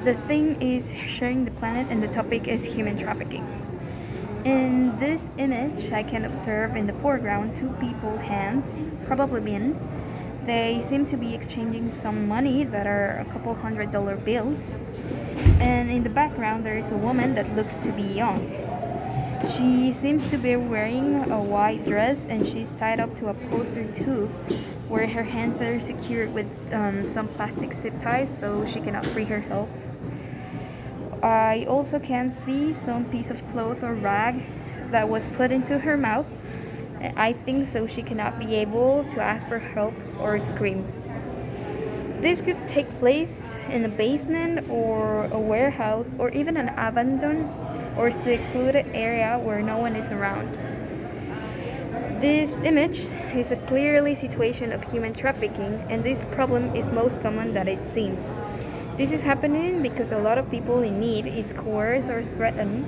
The thing is sharing the planet, and the topic is human trafficking. In this image, I can observe in the foreground two people hands, probably men. They seem to be exchanging some money that are a couple $100 bills. And in the background, there is a woman that looks to be young. She seems to be wearing a white dress and she's tied up to a poster tube where her hands are secured with some plastic zip ties so she cannot free herself. I also can see some piece of cloth or rag that was put into her mouth. I think so she cannot be able to ask for help or scream. This could take place in a basement or a warehouse or even an abandoned or secluded area where no one is around. This image is a clearly situation of human trafficking, and this problem is most common than it seems. This is happening because a lot of people in need is coerced or threatened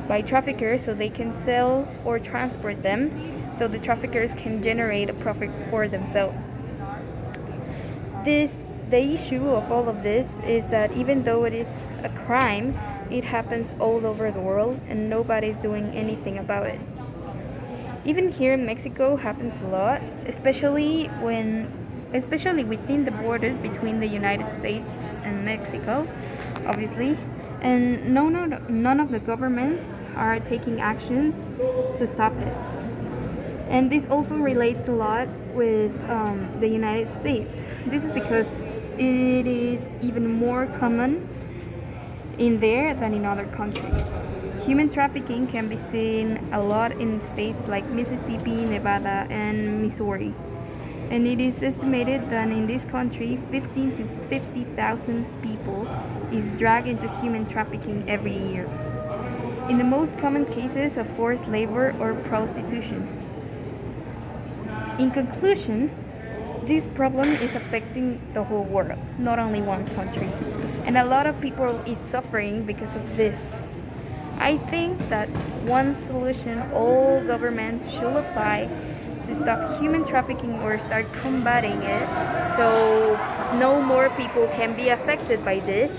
by traffickers so they can sell or transport them so the traffickers can generate a profit for themselves. This the issue of all of this is that even though it is a crime, it happens all over the world and nobody's doing anything about it. Even here in Mexico happens a lot, especially within the border between the United States and Mexico, obviously. And none of the governments are taking actions to stop it. And this also relates a lot with the United States. This is because it is even more common in there than in other countries. Human trafficking can be seen a lot in states like Mississippi, Nevada, and Missouri. And it is estimated that in this country, 15 to 50,000 people is dragged into human trafficking every year. In the most common cases of forced labor or prostitution. In conclusion, this problem is affecting the whole world, not only one country. And a lot of people is suffering because of this. I think that one solution all governments should apply to stop human trafficking or start combating it so no more people can be affected by this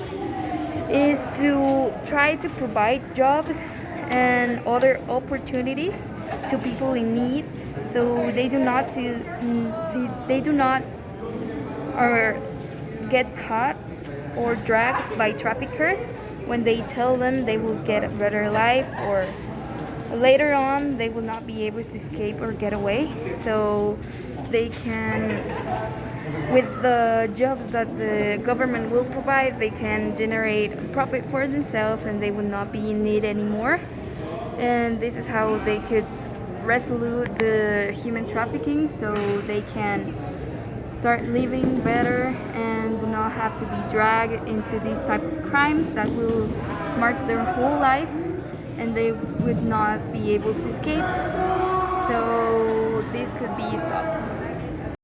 is to try to provide jobs and other opportunities to people in need so they do not or get caught or dragged by traffickers when they tell them they will get a better life or later on they will not be able to escape or get away so they can with the jobs that the government will provide they can generate profit for themselves and they will not be in need anymore, and this is how they could resolute the human trafficking so they can start living better and do not have to be dragged into these type of crimes that will mark their whole life and they would not be able to escape. So this could be stopped.